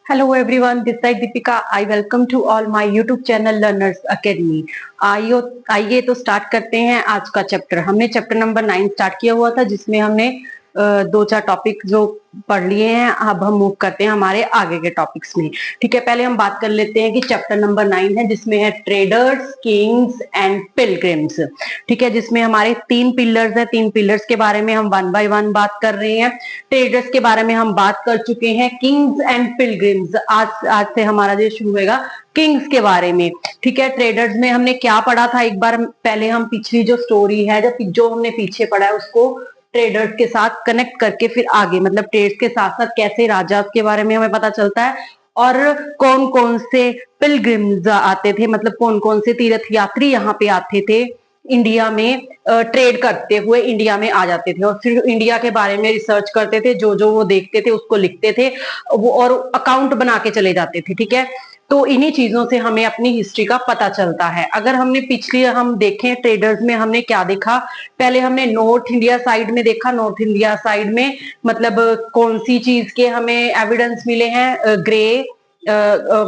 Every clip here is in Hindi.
Hello everyone, this side Deepika. I welcome to all my YouTube channel Learners Academy. आइए तो स्टार्ट करते हैं आज का चैप्टर। हमने चैप्टर नंबर 9 स्टार्ट किया हुआ था जिसमें हमने दो चार टॉपिक जो पढ़ लिए हैं। अब हम मूव करते हैं हमारे आगे के टॉपिक्स में। ठीक है, पहले हम बात कर लेते हैं कि चैप्टर नंबर 9 है जिसमें है ट्रेडर्स, किंग्स एंड पिलग्रिम्स। ठीक है, जिसमें हमारे 3 पिलर्स है। 3 पिलर्स के बारे में हम वन बाय वन बात कर रहे हैं। ट्रेडर्स के बारे में हम बात कर चुके हैं। किंग्स एंड पिलग्रिम्स आज से हमारा जो शुरू होगा किंग्स के बारे में। ठीक है, ट्रेडर्स में हमने क्या पढ़ा था, एक बार पहले हम पिछली जो स्टोरी है जो हमने पीछे पढ़ा है उसको ट्रेडर्स के साथ कनेक्ट करके फिर आगे मतलब ट्रेड्स के साथ साथ कैसे राजा के बारे में हमें पता चलता है और कौन कौन से पिलग्रिम्स आते थे, मतलब कौन कौन से तीर्थ यात्री यहाँ पे आते थे इंडिया में ट्रेड करते हुए इंडिया में आ जाते थे और फिर इंडिया के बारे में रिसर्च करते थे। जो जो वो देखते थे उसको लिखते थे वो और अकाउंट बना के चले जाते थे। ठीक है, तो इन्हीं चीजों से हमें अपनी हिस्ट्री का पता चलता है। अगर हमने पिछली हम देखें ट्रेडर्स में हमने क्या देखा, पहले हमने नॉर्थ इंडिया साइड में देखा। नॉर्थ इंडिया साइड में मतलब कौन सी चीज के हमें एविडेंस मिले हैं, ग्रे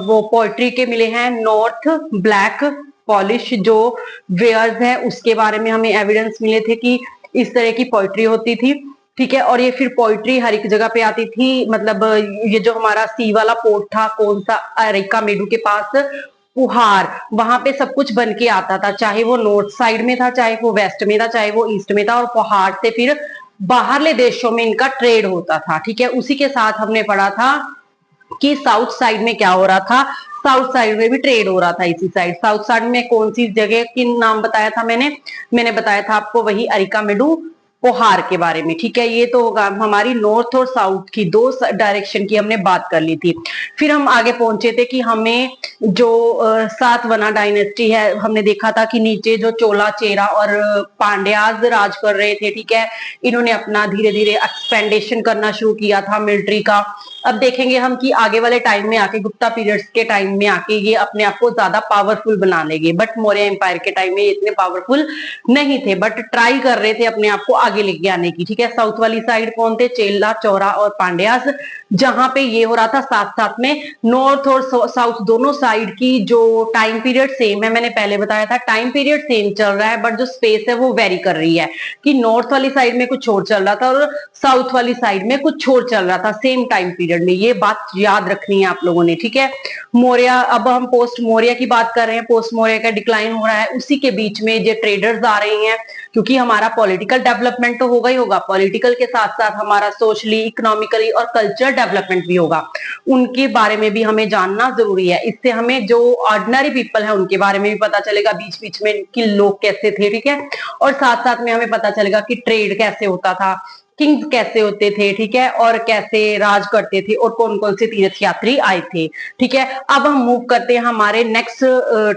वो पोएट्री के मिले हैं, नॉर्थ ब्लैक पॉलिश जो वेयर्स है उसके बारे में हमें एविडेंस मिले थे कि इस तरह की पोएट्री होती थी। ठीक है, और ये फिर पोइट्री हर एक जगह पे आती थी। मतलब ये जो हमारा सी वाला पोर्ट था कौन सा, अरिका मेडू के पास पुहार, वहां पे सब कुछ बन के आता था, चाहे वो नॉर्थ साइड में था, चाहे वो वेस्ट में था, चाहे वो ईस्ट में था, और पहाड़ से फिर बाहरले देशों में इनका ट्रेड होता था। ठीक है, उसी के साथ हमने पढ़ा था कि साउथ साइड में क्या हो रहा था। साउथ साइड में भी ट्रेड हो रहा था इसी साइड। साउथ साइड में कौन सी जगह की नाम बताया था मैंने बताया था आपको वही अरिका मेडू पोहार के बारे में। ठीक है, ये तो होगा हमारी नॉर्थ और साउथ की दो डायरेक्शन की हमने बात कर ली थी। फिर हम आगे पहुंचे थे कि हमें जो सातवाहन डायनेस्टी है हमने देखा था कि नीचे जो चोला चेरा और पांड्याज राज कर रहे थे। ठीक है, इन्होंने अपना धीरे धीरे एक्सपेंडेशन करना शुरू किया था मिलिट्री का। अब देखेंगे हम कि आगे वाले टाइम में आके गुप्ता पीरियड्स के टाइम में आके ये अपने आप को ज्यादा पावरफुल बना लेंगे, बट मौर्य एम्पायर के टाइम में ये इतने पावरफुल नहीं थे, बट ट्राई कर रहे थे अपने आप को आगे लेके आने की। ठीक है, साउथ वाली साइड कौन थे, चेला चौरा और पांड्यास, जहां पे ये हो रहा था। साथ साथ में नॉर्थ और साउथ दोनों साइड की जो टाइम पीरियड सेम है, मैंने पहले बताया था टाइम पीरियड सेम चल रहा है बट जो स्पेस है वो वेरी कर रही है कि नॉर्थ वाली साइड में कुछ और चल रहा था और साउथ वाली साइड में कुछ और चल रहा था सेम टाइम पीरियड में। ये बात याद रखनी है आप लोगों ने। ठीक है, मौर्य, अब हम पोस्ट मौर्य की बात कर रहे हैं। पोस्ट मौर्य का डिक्लाइन हो रहा है, उसी के बीच में जो ट्रेडर्स आ रहे हैं, क्योंकि हमारा पॉलिटिकल डेवलपमेंट तो होगा ही होगा, पॉलिटिकल के साथ साथ हमारा सोशली इकोनॉमिकली और कल्चर डेवलपमेंट भी होगा। उनके बारे में भी हमें जानना जरूरी है। इससे हमें जो ऑर्डिनरी पीपल है उनके बारे में भी पता चलेगा, बीच बीच में कि लोग कैसे थे। ठीक है, और साथ साथ में हमें पता चलेगा कि ट्रेड कैसे होता था, किंग्स कैसे होते थे। ठीक है, और कैसे राज करते थे और कौन कौन से तीर्थ यात्री आए थे। ठीक है, अब हम मूव करते हैं हमारे नेक्स्ट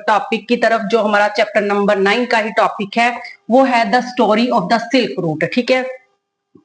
टॉपिक की तरफ जो हमारा चैप्टर नंबर 9 का ही टॉपिक है, वो है the story of the silk root. ठीक है,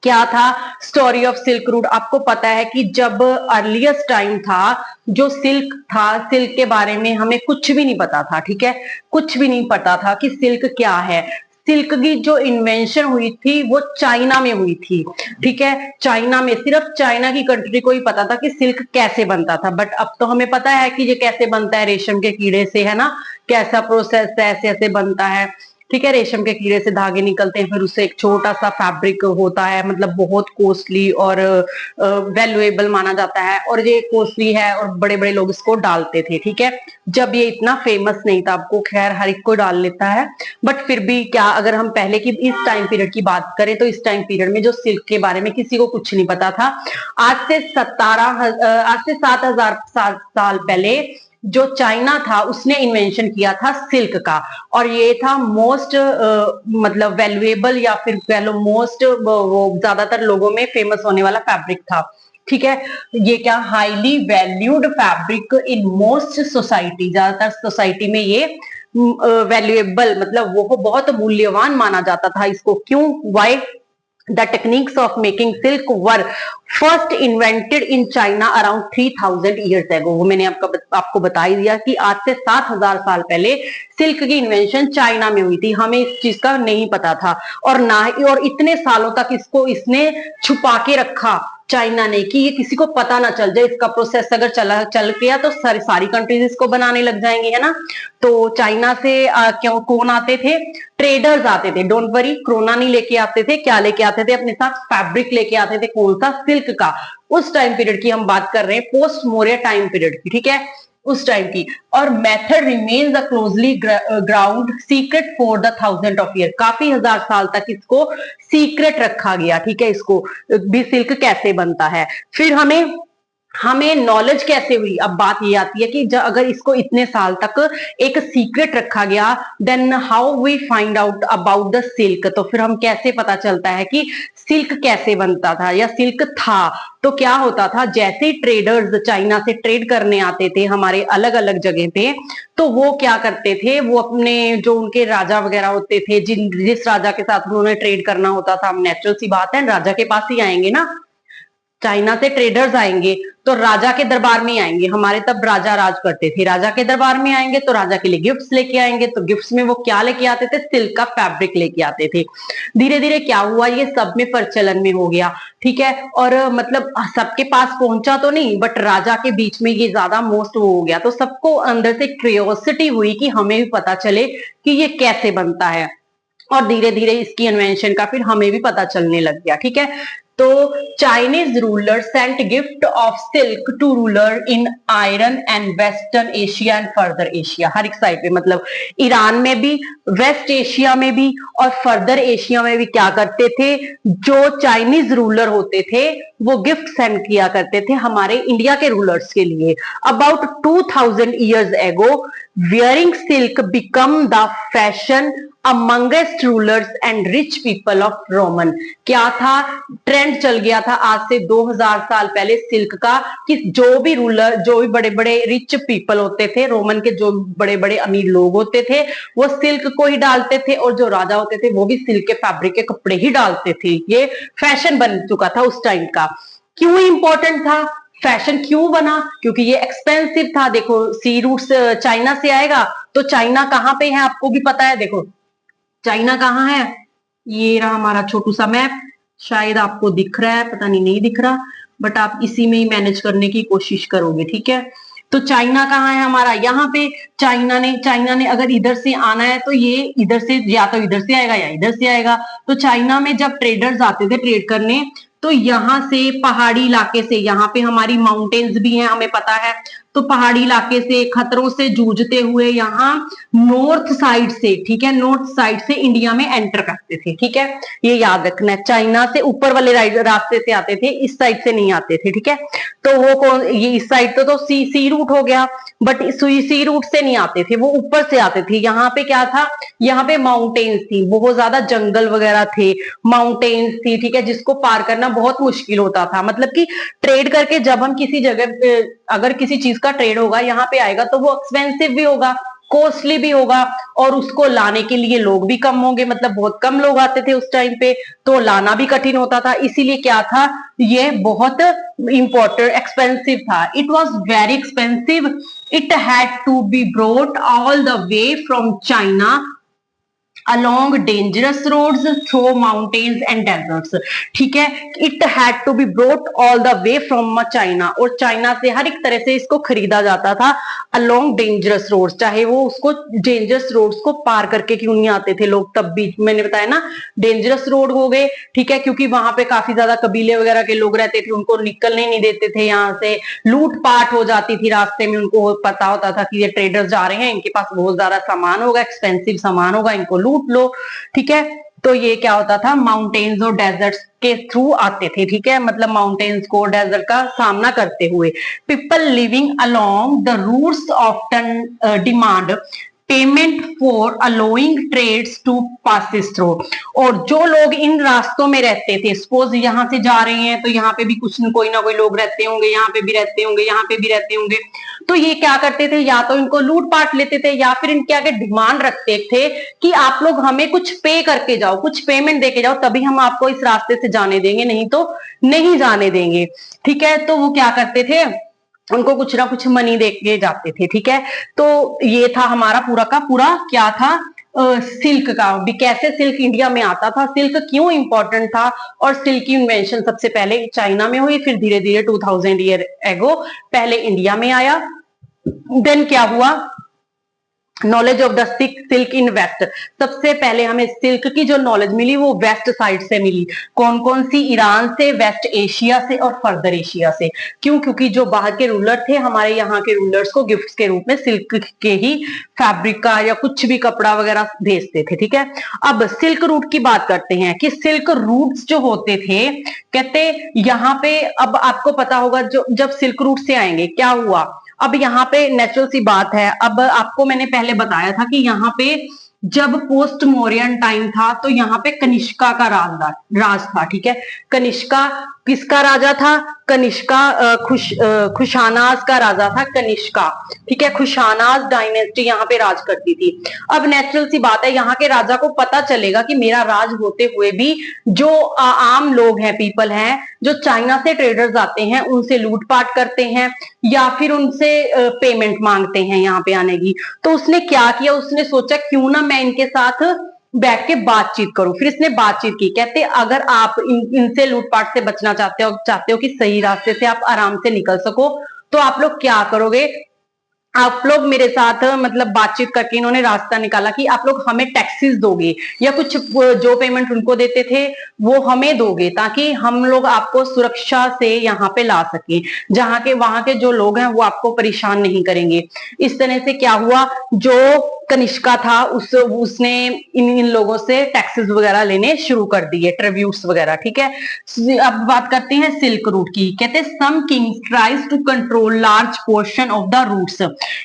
क्या था स्टोरी ऑफ सिल्क रूट, आपको पता है कि जब अर्लीस्ट टाइम था जो सिल्क था, सिल्क के बारे में हमें कुछ भी नहीं पता था। ठीक है, कुछ भी नहीं पता था कि सिल्क क्या है। सिल्क की जो इन्वेंशन हुई थी वो चाइना में हुई थी। ठीक है, चाइना में, सिर्फ चाइना की कंट्री को ही पता था कि सिल्क कैसे बनता था, बट अब तो हमें पता है कि ये कैसे बनता है, रेशम के कीड़े से, है ना, कैसा प्रोसेस है, ऐसे ऐसे बनता है। ठीक है, रेशम के कीड़े से धागे निकलते हैं, फिर उससे एक छोटा सा फैब्रिक होता है, मतलब बहुत कॉस्टली और वैल्यूएबल माना जाता है, और ये कॉस्टली है और बड़े बड़े लोग इसको डालते थे। ठीक है, जब ये इतना फेमस नहीं था, आपको खैर हर एक को डाल लेता है, बट फिर भी क्या, अगर हम पहले की इस टाइम पीरियड की बात करें तो इस टाइम पीरियड में जो सिल्क के बारे में किसी को कुछ नहीं पता था। आज से 7,000 साल पहले जो चाइना था उसने इन्वेंशन किया था सिल्क का, और ये था मोस्ट मतलब वैल्यूएबल या फिर कह लो मोस्ट वो ज्यादातर लोगों में फेमस होने वाला फैब्रिक था। ठीक है, ये क्या highly valued fabric in most society, ज्यादातर सोसाइटी में ये वैल्यूएबल मतलब वो बहुत मूल्यवान माना जाता था इसको। क्यों, why, the techniques of making silk were first invented in China around 3000 years ago. वो मैंने आपको बता ही दिया कि आज से 7000 साल पहले सिल्क की इन्वेंशन चाइना में हुई थी। हमें इस चीज का नहीं पता था और ना ही, और इतने सालों तक इसको इसने छुपा के रखा चाइना ने, कि ये किसी को पता ना चल जाए, इसका प्रोसेस अगर चल गया तो सारी कंट्रीज इसको बनाने लग जाएंगी, है ना। तो चाइना से क्यों कौन आते थे? ट्रेडर्स आते थे। डोंट वरी, कोरोना नहीं लेके आते थे, क्या लेके आते थे अपने साथ? फैब्रिक लेके आते थे। कौन सा? सिल्क का। उस टाइम पीरियड की हम बात कर रहे हैं, पोस्ट मौर्य टाइम पीरियड की, ठीक है, उस टाइम की। और method remains a closely ground secret for the 1000 of year, काफी हजार साल तक इसको सीक्रेट रखा गया, ठीक है, इसको भी सिल्क कैसे बनता है। फिर हमें नॉलेज कैसे हुई? अब बात ये आती है कि अगर इसको इतने साल तक एक सीक्रेट रखा गया, then how we find out about the silk, तो फिर हम कैसे पता चलता है कि सिल्क कैसे बनता था या सिल्क था। तो क्या होता था, जैसे ट्रेडर्स चाइना से ट्रेड करने आते थे हमारे अलग अलग जगह पे, तो वो क्या करते थे, वो अपने जो उनके राजा वगैरह होते थे, जिस राजा के साथ उन्होंने ट्रेड करना होता था, हम नेचुरल सी बात है राजा के पास ही आएंगे ना, चाइना से ट्रेडर्स आएंगे तो राजा के दरबार में आएंगे, हमारे तब राजा राज करते थे, राजा के दरबार में आएंगे तो राजा के लिए गिफ्ट्स लेके आएंगे, तो गिफ्ट्स में वो क्या लेके आते थे? सिल्क का फैब्रिक लेके आते थे। धीरे धीरे क्या हुआ, ये सब में प्रचलन में हो गया, ठीक है, और मतलब सबके पास पहुंचा तो नहीं, बट राजा के बीच में ये ज्यादा मोस्ट हो गया, तो सबको अंदर से क्यूरियोसिटी हुई कि हमें भी पता चले कि ये कैसे बनता है, और धीरे धीरे इसकी इन्वेंशन का फिर हमें भी पता चलने लग गया, ठीक है। तो Chinese ruler sent gift of silk to ruler in Iran and western Asia and further Asia, हर एक साइड पे, मतलब ईरान में भी, वेस्ट एशिया में भी और फर्दर एशिया में भी क्या करते थे, जो चाइनीज रूलर होते थे वो गिफ्ट सेंड किया करते थे हमारे इंडिया के रूलर्स के लिए। About 2000 years ago wearing silk become the fashion amongst rulers and rich people of Roman, क्या था, ट्रेंड चल गया था आज से 2000 साल पहले सिल्क का, कि जो भी रूलर, जो भी बड़े बड़े रिच पीपल होते थे, रोमन के जो बड़े बड़े अमीर लोग होते थे, वो सिल्क को ही डालते थे, और जो राजा होते थे वो भी सिल्क के फैब्रिक के कपड़े ही डालते थे। ये फैशन बन चुका था उस टाइम का। क्यों इंपॉर्टेंट था, फैशन क्यों बना? क्योंकि ये एक्सपेंसिव था। देखो, सी रूट्स चाइना से आएगा, तो चाइना कहाँ पे है आपको भी पता है, देखो चाइना कहाँ है, ये रहा हमारा छोटू सा मैप, शायद आपको दिख रहा है, पता नहीं, नहीं दिख रहा, बट आप इसी में ही मैनेज करने की कोशिश करोगे, ठीक है। तो चाइना कहाँ है हमारा, यहाँ पे चाइना ने अगर इधर से आना है तो ये इधर से, या तो इधर से आएगा या इधर से आएगा। तो चाइना में जब ट्रेडर्स आते थे ट्रेड करने, तो यहाँ से पहाड़ी इलाके से, यहाँ पे हमारी माउंटेन्स भी हैं हमें पता है, तो पहाड़ी इलाके से खतरों से जूझते हुए यहाँ नॉर्थ साइड से, ठीक है, नॉर्थ साइड से इंडिया में एंटर करते थे, ठीक है, ये याद रखना है। चाइना से ऊपर वाले रास्ते से आते थे, इस साइड से नहीं आते थे, ठीक है। तो वो कौन, ये इस साइड तो सी रूट हो गया, बट सी रूट से नहीं आते थे, वो ऊपर से आते थे। यहाँ पे क्या था, यहाँ पे माउंटेन्स थी, बहुत ज्यादा जंगल वगैरह थे, माउंटेन्स थी, ठीक है, जिसको पार करना बहुत मुश्किल होता था। मतलब कि ट्रेड करके जब हम किसी जगह, अगर किसी चीज का ट्रेड होगा यहाँ पे आएगा, तो वो एक्सपेंसिव भी होगा, कॉस्टली भी होगा, और उसको लाने के लिए लोग भी कम होंगे, मतलब बहुत कम लोग आते थे उस टाइम पे, तो लाना भी कठिन होता था। इसीलिए क्या था, ये बहुत इंपॉर्टेंट, एक्सपेंसिव था, it was very expensive, it had to be brought all the way from China along dangerous roads through mountains and deserts, ठीक है। it had to be brought all the way from China, और चाइना से हर एक तरह से इसको खरीदा जाता था along dangerous roads, चाहे वो उसको dangerous roads को पार करके क्यों नहीं आते थे लोग, तब भी मैंने बताया ना, dangerous road हो गए, ठीक है, क्योंकि वहां पे काफी ज्यादा कबीले वगैरह के लोग रहते थे, उनको निकलने नहीं देते थे, यहाँ से लूटपाट हो जाती थी रास्ते में, उनको पता होता था कि ये ट्रेडर्स जा रहे हैं, इनके पास बहुत ज्यादा सामान होगा, एक्सपेंसिव सामान होगा, इनको लूट लो, ठीक है। तो ये क्या होता था, माउंटेन्स और डेजर्ट्स के थ्रू आते थे, ठीक है, मतलब माउंटेन्स को, डेजर्ट का सामना करते हुए। People living along the routes often demand payment for allowing traders to pass through, और जो लोग इन रास्तों में रहते थे, सपोज यहाँ से जा रहे हैं तो यहाँ पे भी कुछ कोई ना कोई लोग रहते होंगे, यहाँ पे भी रहते होंगे, यहाँ पे भी रहते होंगे, तो ये क्या करते थे, या तो इनको लूटपाट लेते थे, या फिर इनके आगे डिमांड रखते थे कि आप लोग हमें कुछ पे करके जाओ, कुछ पेमेंट देके जाओ, तभी हम आपको इस रास्ते से जाने देंगे, नहीं तो नहीं जाने देंगे, ठीक है। तो वो क्या करते थे, उनको कुछ ना कुछ मनी दे के जाते थे, ठीक है। तो ये था हमारा पूरा का पूरा क्या था, सिल्क का भी, कैसे सिल्क इंडिया में आता था, सिल्क क्यों इंपॉर्टेंट था, और सिल्क की इन्वेंशन सबसे पहले चाइना में हुई, फिर धीरे धीरे 2000 ईयर एगो पहले इंडिया में आया। देन क्या हुआ, knowledge of the silk in west, सबसे पहले हमें सिल्क की जो नॉलेज मिली वो वेस्ट साइड से मिली। कौन कौन सी, ईरान से, वेस्ट एशिया से और फर्दर एशिया से। क्यों, क्योंकि जो बाहर के रूलर थे हमारे यहाँ के रूलर्स को गिफ्ट्स के रूप में सिल्क के ही फैब्रिक का या कुछ भी कपड़ा वगैरह भेजते थे। ठीक है, अब सिल्क रूट की बात करते हैं कि सिल्क रूट्स जो होते थे, कहते यहाँ पे, अब आपको पता होगा जो जब सिल्क रूट से आएंगे क्या हुआ, अब यहाँ पे नेचुरल सी बात है, अब आपको मैंने पहले बताया था कि यहाँ पे जब पोस्ट मौर्यन टाइम था तो यहाँ पे कनिष्का का राज था। ठीक है, कनिष्का किसका राजा था, कनिष्का खुशानाज का राजा था, कनिष्का। ठीक है, खुशानाज डायनेस्टी यहाँ पे राज करती थी। अब नेचुरल सी बात है, यहाँ के राजा को पता चलेगा कि मेरा राज होते हुए भी जो आम लोग हैं, पीपल हैं, जो चाइना से ट्रेडर्स आते हैं उनसे लूटपाट करते हैं या फिर उनसे पेमेंट मांगते हैं यहाँ पे आने की। तो उसने क्या किया, उसने सोचा क्यों ना मैं इनके साथ बैठ के बातचीत करूं। फिर इसने बातचीत की, कहते अगर आप इनसे लूटपाट से बचना चाहते हो कि सही रास्ते से आप आराम से निकल सको, तो आप लोग क्या करोगे, आप लोग मेरे साथ मतलब बातचीत करके इन्होंने रास्ता निकाला कि आप लोग हमें टैक्सेस दोगे या कुछ जो पेमेंट उनको देते थे वो हमें दोगे, ताकि हम लोग आपको सुरक्षा से यहाँ पे ला सके, जहाँ के वहां के जो लोग हैं वो आपको परेशान नहीं करेंगे। इस तरह से क्या हुआ, जो कनिष्का था उसने इन लोगों से टैक्सेस वगैरह लेने शुरू कर दिए, ट्रिब्यूट्स वगैरह। ठीक है, अब बात करते हैं सिल्क रूट की। कहते हैं some kings tries to control large portion of the routes,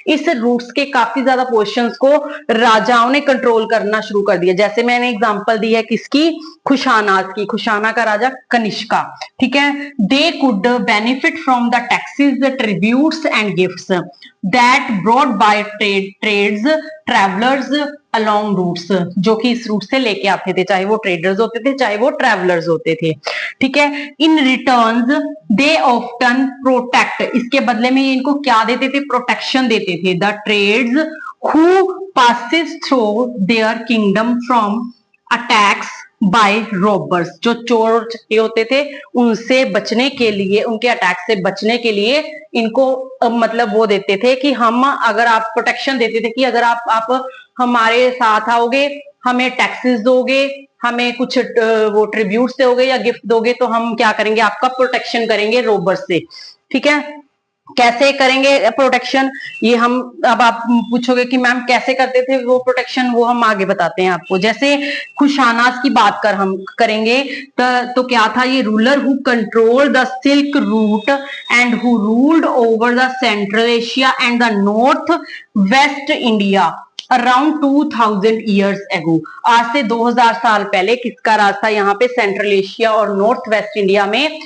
इस रूट्स के काफी ज्यादा पोर्शंस को राजाओं ने कंट्रोल करना शुरू कर दिया। जैसे मैंने एग्जांपल दी है किसकी, खुशानाज की, खुशाना का राजा कनिष्का। ठीक है, they could benefit from the taxes, tributes and gifts that brought by traders travellers along routes, जो कि इस रूट से लेके आते थे, चाहे वो ट्रेडर्स होते थे चाहे वो ट्रैवलर्स होते थे। ठीक है, इन रिटर्न्स दे ऑफ्टन प्रोटेक्ट, इसके बदले में ये इनको क्या देते थे, प्रोटेक्शन देते थे, the traders who passed through their kingdom from attacks by robbers, जो चोर चक्के होते थे उनसे बचने के लिए, उनके अटैक से बचने के लिए इनको मतलब वो देते थे कि हम, अगर आप प्रोटेक्शन देते थे कि अगर आप हमारे साथ आओगे, हमें टैक्सेस दोगे, हमें कुछ वो ट्रिब्यूट्स दोगे या गिफ्ट दोगे, तो हम क्या करेंगे, आपका प्रोटेक्शन करेंगे रोबर्स से। ठीक है, कैसे करेंगे प्रोटेक्शन, ये हम, अब आप पूछोगे कि मैम कैसे करते थे वो प्रोटेक्शन, वो हम आगे बताते हैं आपको। जैसे खुशानाज की बात हम करेंगे तो क्या था, ये ruler who control the silk root and who ruled over the central Asia and the north west India around 2000 years ago, आज से 2000 साल पहले किसका राज था यहाँ पे, सेंट्रल एशिया और नॉर्थ वेस्ट इंडिया में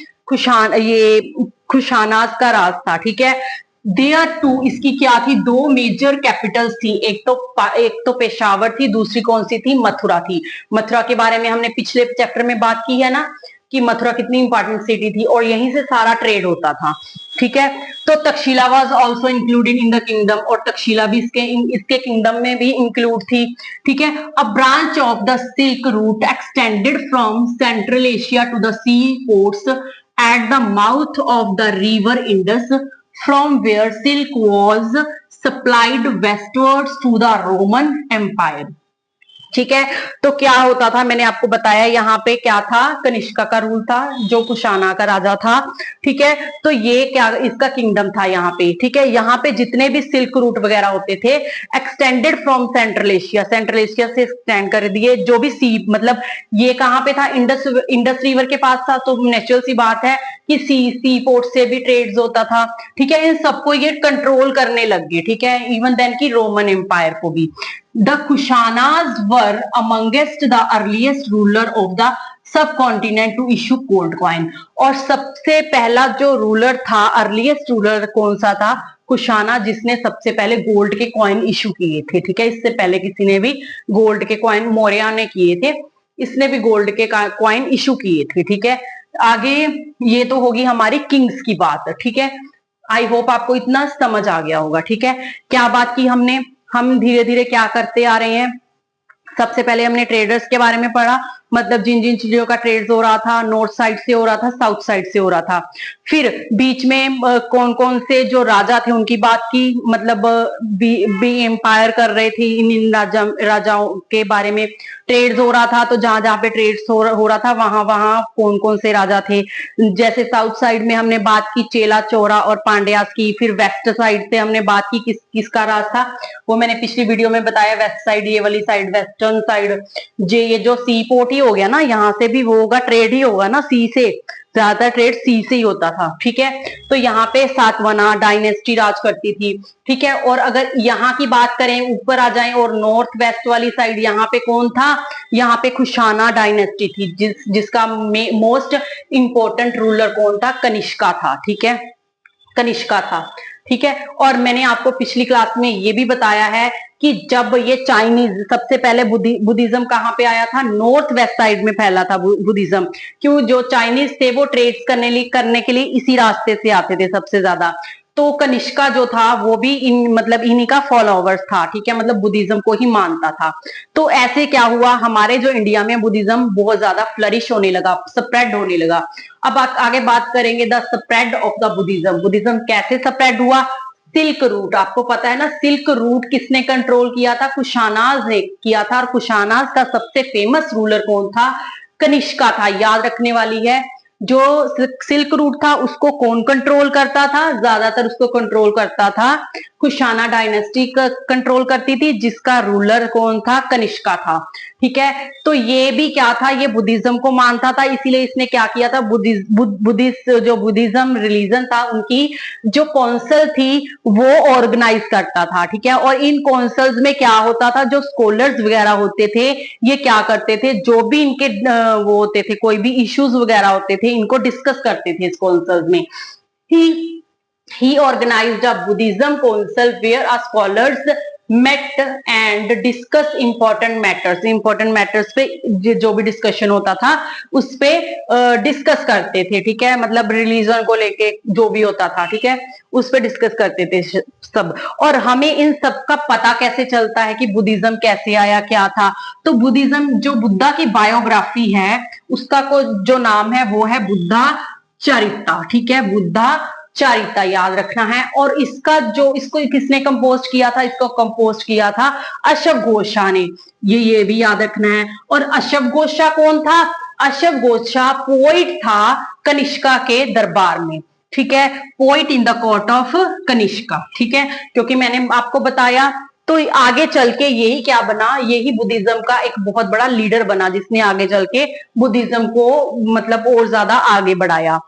खुशानाज का राज था। ठीक है, देयर टू, इसकी क्या थी, दो मेजर कैपिटल्स थी, एक तो पेशावर थी, दूसरी कौन सी थी, मथुरा थी। मथुरा के बारे में हमने पिछले चैप्टर में बात की है ना, कि मथुरा कितनी इंपॉर्टेंट सिटी थी और यहीं से सारा ट्रेड होता था। ठीक है, तो Takshashila was also included in the kingdom, और तक्षशिला भी इसके किंगडम में भी इंक्लूड थी। ठीक है, a branch of the silk route extended from Central Asia to the sea ports at the mouth of the river Indus, from where silk was supplied westwards to the Roman Empire. ठीक है, तो क्या होता था, मैंने आपको बताया यहाँ पे क्या था, कनिष्का का रूल था, जो कुशाना का राजा था। ठीक है, तो ये क्या, इसका किंगडम था यहाँ पे। ठीक है, यहाँ पे जितने भी सिल्क रूट वगैरह होते थे extended from Central Asia, central Asia से एक्सटेंड कर दिए, जो भी सी, मतलब ये कहाँ पे था, इंडस रिवर के पास था, तो नेचुरल सी बात है कि सी पोर्ट से भी ट्रेड्स होता था। ठीक है, इन सबको ये कंट्रोल करने लग गए। ठीक है, इवन देन की रोमन एम्पायर को भी। The Kushanas were amongst the earliest ruler of the subcontinent to issue gold coin, और सबसे पहला जो रूलर था, अर्लीस्ट रूलर कौन सा था, कुशाना, जिसने सबसे पहले गोल्ड के कॉइन इशू किए थे। ठीक है, इससे पहले किसी ने भी गोल्ड के कॉइन, मौर्य ने किए थे, इसने भी गोल्ड के कॉइन इशू किए थे। ठीक है, आगे ये तो होगी हमारी किंग्स की बात। ठीक है, आई होप आपको इतना समझ आ गया होगा। ठीक है, क्या बात की हमने, हम धीरे धीरे क्या करते आ रहे हैं, सबसे पहले हमने ट्रेडर्स के बारे में पढ़ा, मतलब जिन जिन चीजों का ट्रेड हो रहा था, नॉर्थ साइड से हो रहा था, साउथ साइड से हो रहा था। फिर बीच में कौन कौन से जो राजा थे उनकी बात की, मतलब बी एम्पायर कर रहे थे, इन राजाओं के बारे में ट्रेड्स हो रहा था। तो जहां जहां पे ट्रेड्स हो रहा था वहां वहां कौन कौन से राजा थे। जैसे साउथ साइड में हमने बात की चेला चोरा और पांड्यास की। फिर वेस्ट साइड से हमने बात की किसका राज था, वो मैंने पिछली वीडियो में बताया। वेस्ट साइड ये वाली साइड, वेस्टर्न साइड, ये जो सी पोर्ट ही हो गया ना, यहाँ से भी वो होगा, ट्रेड ही होगा ना सी से, ज्यादातर ट्रेड सी से ही होता था। ठीक है, तो यहाँ पे सातवाहना डायनेस्टी राज करती थी। ठीक है, और अगर यहाँ की बात करें, ऊपर आ जाएं और नॉर्थ वेस्ट वाली साइड, यहाँ पे कौन था, यहाँ पे कुशाना डायनेस्टी थी, जिसका मोस्ट इंपोर्टेंट रूलर कौन था, कनिष्का था। ठीक है, कनिष्का था। ठीक है, और मैंने आपको पिछली क्लास में ये भी बताया है कि जब ये चाइनीज, सबसे पहले बुद्धिज्म कहाँ पे आया था, नॉर्थ वेस्ट साइड में फैला था बुद्धिज्म। क्यों, जो चाइनीज थे वो ट्रेड्स करने के लिए इसी रास्ते से आते थे सबसे ज्यादा। तो कनिष्का जो था वो भी मतलब इन्हीं का फॉलोवर्स था। ठीक है, मतलब बुद्धिज्म को ही मानता था। तो ऐसे क्या हुआ, हमारे जो इंडिया में बुद्धिज्म बहुत ज्यादा फ्लरिश होने लगा, स्प्रेड होने लगा। अब आगे बात करेंगे the spread of the Buddhism. Buddhism कैसे स्प्रेड हुआ, सिल्क रूट, आपको पता है ना, सिल्क रूट किसने कंट्रोल किया था, कुशानाज ने किया था। और कुशानाज का सबसे फेमस रूलर कौन था, कनिष्का था। याद रखने वाली है, जो सिल्क रूट था उसको कौन कंट्रोल करता था, ज्यादातर उसको कंट्रोल करता था कुशाना डायनेस्टी कंट्रोल करती थी, जिसका रूलर कौन था, कनिष्का था। ठीक है, तो ये भी क्या था, ये बुद्धिज्म को मानता था, इसीलिए इसने क्या किया था, बुद्धिस्ट जो बुद्धिज्म रिलीजन था उनकी जो काउंसिल थी वो ऑर्गेनाइज करता था। ठीक है, और इन काउंसिल्स में क्या होता था, जो स्कॉलर्स वगैरह होते थे ये क्या करते थे, जो भी इनके वो होते थे, कोई भी इश्यूज वगैरह होते थे, इनको डिस्कस करते थे इस काउंसिल्स में। He organized a Buddhism council where a scholars met and discuss important matters। important matters पे जो भी डिस्कशन होता था उस पे डिस्कस करते थे। ठीक है, मतलब रिलीजन को लेके जो भी होता था, ठीक है, उस पे डिस्कस करते थे सब। और हमें इन सब का पता कैसे चलता है कि बुद्धिज्म कैसे आया, क्या था, तो बुद्धिज्म जो बुद्धा की बायोग्राफी है उसका को जो नाम है वो है बुद्धा चरिता। ठीक है, बुद्धा चारिता याद रखना है। और इसका जो इसको किसने कंपोज किया था, इसको कंपोज किया था अश्वघोषा ने, ये भी याद रखना है। और अश्वघोषा कौन था, अश्वघोषा पोइट था कनिष्का के दरबार में। ठीक है, poet in the court of Kanishka. ठीक है, क्योंकि मैंने आपको बताया, तो आगे चल के यही क्या बना, यही बुद्धिज्म का एक बहुत बड़ा लीडर बना, जिसने आगे चल के बुद्धिज्म को मतलब और ज्यादा आगे बढ़ाया।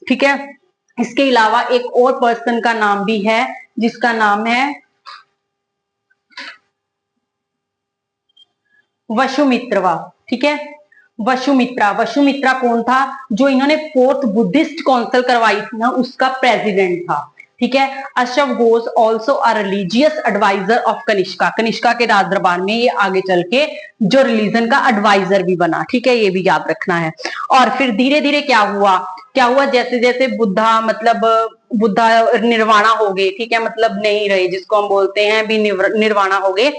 ठीक है, इसके अलावा एक और पर्सन का नाम भी है जिसका नाम है वसुमित्रवा। ठीक है, वसुमित्रा। वसुमित्रा कौन था, जो इन्होंने फोर्थ बुद्धिस्ट काउंसिल करवाई थी ना, उसका प्रेसिडेंट था। ठीक है, अशव घोष also a religious adviser of Kanishka. Kanishka के राज दरबार में ये आगे चल के जो रिलीजन का एडवाइजर भी बना। ठीक है, ये भी याद रखना है। और फिर धीरे धीरे क्या हुआ, जैसे जैसे बुद्धा मतलब बुद्धा निर्वाणा हो गए, ठीक है, मतलब नहीं रहे, जिसको हम बोलते हैं भी निर्वाणा हो गए,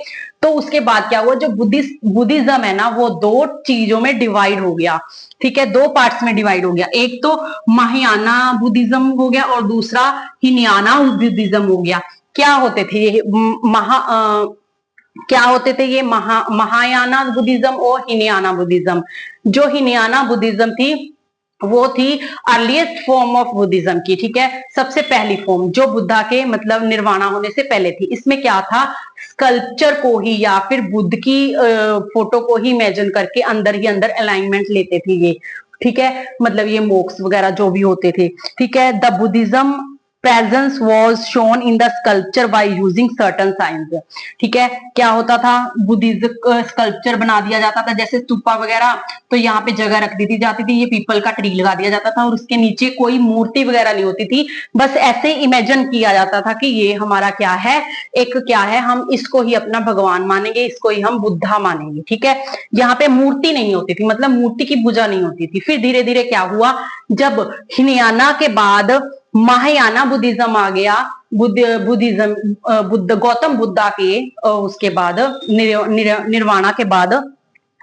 तो उसके बाद क्या हुआ, जो बुद्धिज्म है ना वो दो चीजों में डिवाइड हो गया। ठीक है, दो पार्ट्स में डिवाइड हो गया, एक तो महायाना बुद्धिज्म हो गया और दूसरा हिनयाना बुद्धिज्म हो गया। क्या होते थे ये क्या होते थे ये महायाना बुद्धिज्म और हिनयाना बुद्धिज्म। जो हिनयाना बुद्धिज्म थी वो थी अर्लीस्ट फॉर्म ऑफ बुद्धिज्म की। ठीक है, सबसे पहली फॉर्म जो बुद्धा के मतलब निर्वाणा होने से पहले थी। इसमें क्या था, स्कल्पचर को ही या फिर बुद्ध की फोटो को ही इमेजिन करके अंदर ही अंदर अलाइनमेंट लेते थे ये। ठीक है, मतलब ये मोक्स वगैरह जो भी होते थे। ठीक है, the Buddhism presence was shown in the sculpture by using certain science. ठीक है, क्या होता था, बुद्धिज्म स्कल्पचर बना दिया जाता था, जैसे स्तूपा वगैरह, तो यहाँ पे जगह रख दी जाती थी, ये पीपल का ट्री लगा दिया जाता था और उसके नीचे कोई मूर्ति वगैरह नहीं होती थी, बस ऐसे इमेजिन किया जाता था कि ये हमारा क्या है, एक क्या है, हम इसको ही अपना भगवान मानेंगे, इसको ही हम बुद्धा मानेंगे। ठीक है, यहाँ पे मूर्ति नहीं होती थी, मतलब मूर्ति की पूजा नहीं होती थी। फिर धीरे धीरे क्या हुआ, जब हिनयाना के बाद महायाना बुद्धिज्म आ गया, बुद्धिज्म बुद्ध गौतम बुद्धा के उसके बाद निर्वाणा के बाद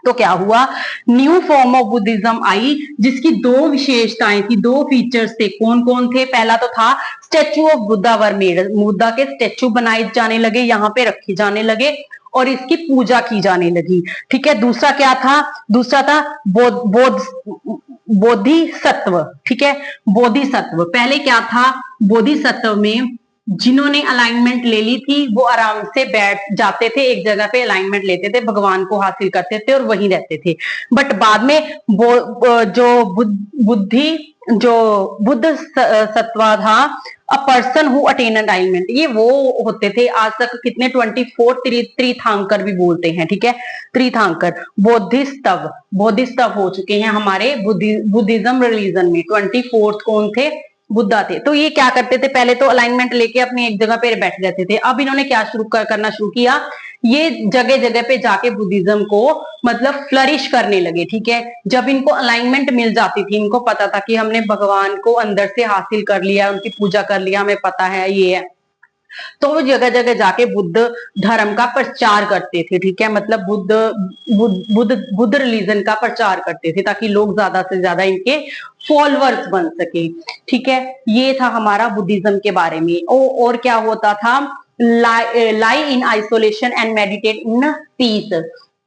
तो क्या हुआ, न्यू फॉर्म ऑफ बुद्धिज्म आई, जिसकी दो विशेषताएं थी, दो फीचर्स थे। कौन कौन थे? पहला तो था statue of Buddha were made, Buddha के स्टेचू बनाए जाने लगे, यहाँ पे रखे जाने लगे और इसकी पूजा की जाने लगी। ठीक है। दूसरा क्या था? दूसरा था बोधिसत्व। ठीक है, बोधिसत्व। पहले क्या था? बोधिसत्व में जिन्होंने अलाइनमेंट ले ली थी वो आराम से बैठ जाते थे, एक जगह पे अलाइनमेंट लेते थे, भगवान को हासिल करते थे और वहीं रहते थे। बट बाद में जो बुद्ध सत्वा था, a person who attain alignment, ये वो होते थे आज तक कितने 24 त्रिथांकर भी बोलते हैं। ठीक है, त्रिथांकर बोधिस्तव हो चुके हैं हमारे बुद्धिज्म रिलीजन में। 24 कौन थे? बुद्धा थे। तो ये क्या करते थे? पहले तो अलाइनमेंट लेके अपनी एक जगह पे बैठ जाते थे। अब इन्होंने क्या करना शुरू किया, ये जगह जगह पे जाके बुद्धिज्म को मतलब फ्लरिश करने लगे। ठीक है, जब इनको अलाइनमेंट मिल जाती थी, इनको पता था कि हमने भगवान को अंदर से हासिल कर लिया, उनकी पूजा कर लिया, हमें पता है ये है, तो वो जगह जगह जाके बुद्ध धर्म का प्रचार करते थे। ठीक है, मतलब बुद्ध रिलीजन का प्रचार करते थे ताकि लोग ज्यादा से ज्यादा इनके फॉलोअर्स बन सके। ठीक है, ये था हमारा बुद्धिज्म के बारे में। और क्या होता था? Lie in isolation and meditate in peace.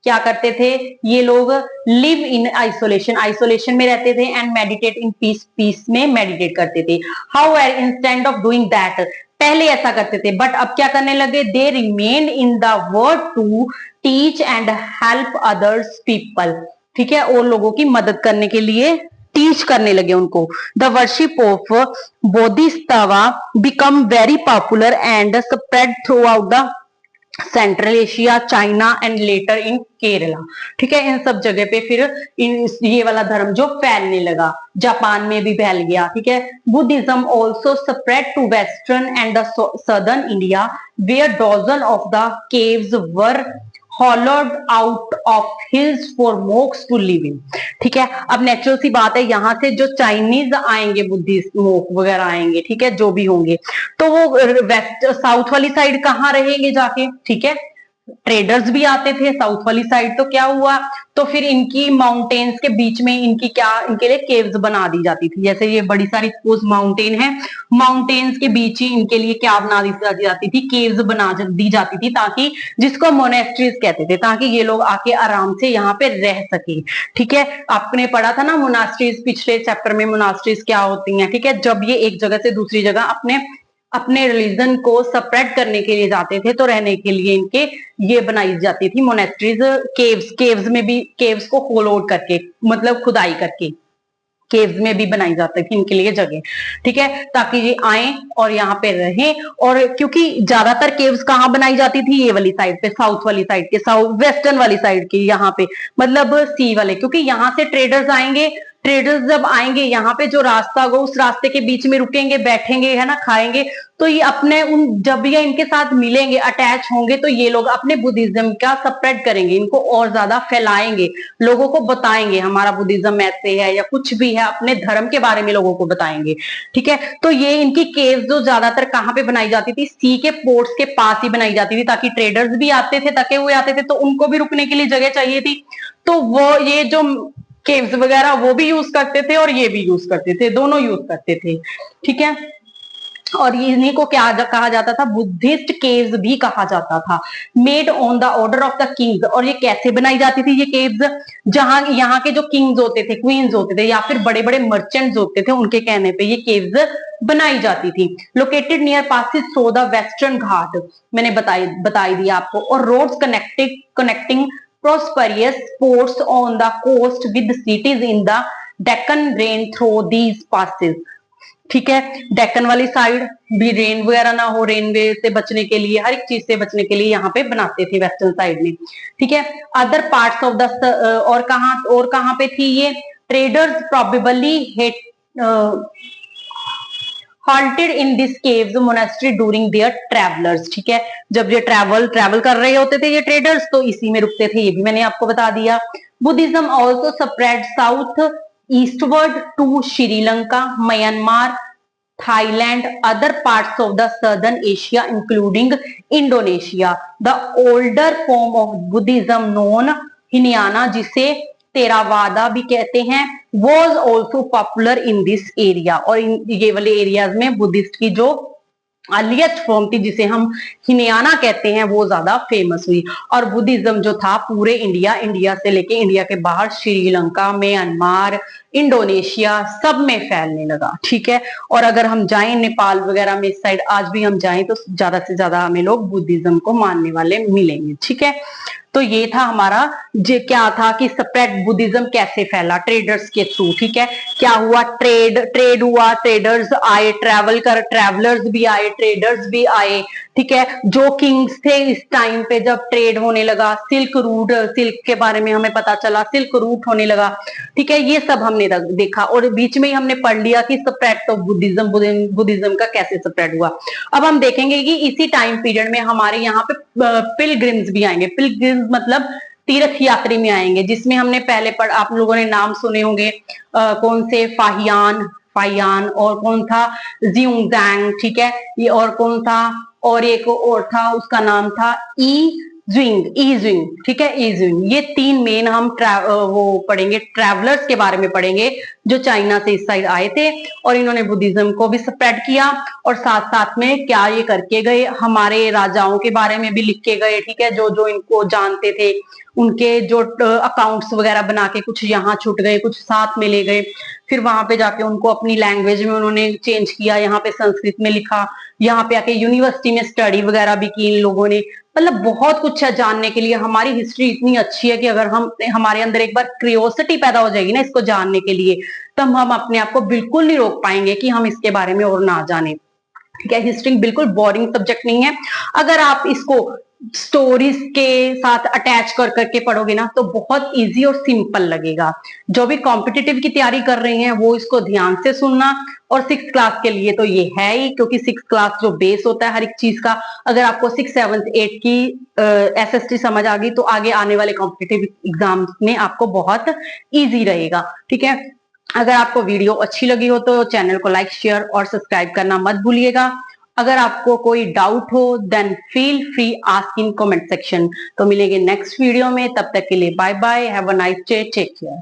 क्या करते थे ये लोग? लिव इन आइसोलेशन, आइसोलेशन में रहते थे, and meditate in peace, peace में मेडिटेट करते थे। However instead of doing that, पहले ऐसा करते थे बट अब क्या करने लगे? They remain in the world to teach and help others people. ठीक है, और लोगों की मदद करने के लिए टीच करने लगे उनको। The worship of Bodhisattva become very popular and spread throughout the central Asia, China and later in Kerala. ठीक है, इन सब जगह पे फिर ये वाला धर्म जो फैलने लगा, जापान में भी फैल गया। ठीक है, Buddhism also spread to western and the southern India where dozens of the caves were hollowed out of hills for monks to live in। ठीक है, अब नेचुरल सी बात है, यहाँ से जो चाइनीज आएंगे, बुद्धिस्ट मोक वगैरह आएंगे, ठीक है, जो भी होंगे, तो वो वेस्ट साउथ वाली साइड कहाँ रहेंगे जाके? ठीक है, ट्रेडर्स भी आते थे साउथ वाली साइड। तो क्या हुआ? तो फिर इनकी माउंटेन्स के बीच में इनके लिए केव्स बना दी जाती थी। जैसे ये बड़ी सारी सपोज माउंटेन है, माउंटेन्स के बीच ही इनके लिए क्या बना दी जाती थी? केव्स बना दी जाती थी, ताकि जिसको मोनेस्ट्रीज कहते थे, ताकि ये लोग आके आराम से यहाँ पे रह सके। ठीक है, आपने पढ़ा था ना मोनास्ट्रीज पिछले चैप्टर में, मोनास्ट्रीज क्या होती हैं। ठीक है, जब ये एक जगह से दूसरी जगह अपने रिलीजन को स्प्रेड करने के लिए जाते थे, तो रहने के लिए इनके ये बनाई जाती थी मोनेस्ट्रीज, केव्स में भी, केव्स को होल आउट करके, मतलब खुदाई करके केव्स में भी बनाई जाती थी इनके लिए जगह। ठीक है, ताकि ये आए और यहाँ पे रहें। और क्योंकि ज्यादातर केव्स कहाँ बनाई जाती थी? ये वाली साइड पे, साउथ वाली साइड के, साउथ वेस्टर्न वाली साइड की, यहाँ पे मतलब सी वाले, क्योंकि यहाँ से ट्रेडर्स आएंगे, ट्रेडर्स जब आएंगे यहाँ पे, जो रास्ता होगा उस रास्ते के बीच में रुकेंगे, बैठेंगे, है ना, खाएंगे, तो ये अपने जब ये इनके साथ मिलेंगे, अटैच होंगे, तो ये लोग अपने बुद्धिज्म का स्प्रेड करेंगे, इनको और ज्यादा फैलाएंगे, लोगों को बताएंगे हमारा बुद्धिज्म ऐसे है या कुछ भी है, अपने धर्म के बारे में लोगों को बताएंगे। ठीक है, तो ये इनकी केव्स जो ज्यादातर कहाँ पे बनाई जाती थी? सी के पोर्ट्स के पास ही बनाई जाती थी, ताकि ट्रेडर्स भी आते थे, थके हुए आते थे, तो उनको भी रुकने के लिए जगह चाहिए थी। तो वो ये जो केव्स वगैरह वो भी यूज करते थे और ये भी यूज करते थे, दोनों यूज करते थे। ठीक है, और इन्हीं को क्या कहा जाता था? बुद्धिस्ट केव्स भी कहा जाता था। Made on the order of the Kings. और ये कैसे बनाई जाती थी ये केव्स? जहां यहाँ के जो किंग्स होते थे, क्वींस होते थे, या फिर बड़े बड़े मर्चेंट्स होते थे, उनके कहने पे ये केव्स बनाई जाती थी। Located near passes through the western घाट, मैंने बताई दिया आपको। और roads connecting prosperous ports on the coast with cities in the Deccan ran through these passes। ठीक है, डेक्कन वाली साइड भी रेन वगैरह ना हो, रेनवे से बचने के लिए, हर एक चीज से बचने के लिए यहाँ पे बनाते थे वेस्टर्न साइड में। ठीक है, अदर पार्ट्स ऑफ द, और कहाँ पे थी ये? Traders probably halted in this caves monastery during their travelers। ठीक है, जब ये ट्रैवल कर रहे होते थे ये ट्रेडर्स, तो इसी में रुकते थे, ये भी मैंने आपको बता दिया। Buddhism also spread south eastward to Sri Lanka, Myanmar, Thailand, other parts of the southern Asia, including Indonesia. The older form of Buddhism known Hinayana, जिसे तेरावादा भी कहते हैं, was also popular in this area. और ये वाले एरियाज में बुद्धिस्ट की जो अर्लीस्ट फॉर्म थी जिसे हम हिनयाना कहते हैं वो ज्यादा फेमस हुई। और बुद्धिज्म जो था पूरे इंडिया से लेके इंडिया के बाहर श्रीलंका, म्यांमार, इंडोनेशिया सब में फैलने लगा। ठीक है, और अगर हम जाएं नेपाल वगैरह में इस साइड आज भी हम जाएं तो ज्यादा से ज्यादा हमें लोग बुद्धिज्म को मानने वाले मिलेंगे। ठीक है, तो ये था हमारा क्या था कि स्प्रेड बुद्धिज्म कैसे फैला, ट्रेडर्स के थ्रू। ठीक है, क्या हुआ, ट्रेड हुआ, ट्रेडर्स आए, ट्रेवलर्स भी आए, ट्रेडर्स भी आए। ठीक है, जो किंग्स थे इस टाइम पे जब ट्रेड होने लगा, सिल्क के बारे में हमें पता चला, सिल्क रूट होने लगा। ठीक है, ये सब हमने देखा और बीच में ही हमने पढ़ लिया कि स्प्रेड ऑफ बुद्धिज्म का कैसे स्प्रेड हुआ। अब हम देखेंगे कि इसी टाइम पीरियड में हमारे यहाँ पे पिलग्रिम्स भी आएंगे। पिलग्रिम्स मतलब तीर्थ यात्री में आएंगे, जिसमें हमने पहले आप लोगों ने नाम सुने होंगे, कौन से, फाहियान और कौन था, जियोंगजांग। ठीक है, ये और कौन था, और एक और था उसका नाम था ई ठीक है, ई। ये तीन मेन हम वो पढ़ेंगे, ट्रैवलर्स के बारे में पढ़ेंगे जो चाइना से इस साइड आए थे और इन्होंने बुद्धिज्म को भी स्प्रेड किया और साथ साथ में क्या ये करके गए, हमारे राजाओं के बारे में भी लिख के गए। ठीक है, जो जो इनको जानते थे उनके जो अकाउंट्स वगैरह बना के कुछ यहाँ छूट गए, कुछ साथ में ले गए, फिर वहां पे जाके उनको अपनी लैंग्वेज में उन्होंने चेंज किया, यहाँ पे संस्कृत में लिखा, यहाँ पे आके यूनिवर्सिटी में स्टडी वगैरह भी की इन लोगों ने। मतलब बहुत कुछ है जानने के लिए। हमारी हिस्ट्री इतनी अच्छी है कि अगर हमारे अंदर एक बार क्यूरियोसिटी पैदा हो जाएगी ना इसको जानने के लिए, तब हम अपने आप को बिल्कुल नहीं रोक पाएंगे कि हम इसके बारे में और ना जाने। ठीक है, हिस्ट्री बिल्कुल बोरिंग सब्जेक्ट नहीं है। अगर आप इसको स्टोरीज के साथ अटैच कर करके पढ़ोगे ना तो बहुत इजी और सिंपल लगेगा। जो भी कॉम्पिटिटिव की तैयारी कर रहे हैं वो इसको ध्यान से सुनना। और 6th क्लास के लिए तो ये है ही, क्योंकि 6th क्लास जो बेस होता है हर एक चीज का, अगर आपको 6th 7th 8th की SST समझ आ गई तो आगे आने वाले कॉम्पिटिटिव एग्जाम में आपको बहुत इजी रहेगा। ठीक है, अगर आपको वीडियो अच्छी लगी हो तो चैनल को लाइक, शेयर और सब्सक्राइब करना मत भूलिएगा। अगर आपको कोई डाउट हो then feel free ask in comment section. तो मिलेंगे नेक्स्ट वीडियो में, तब तक के लिए bye bye, have a nice day, take care.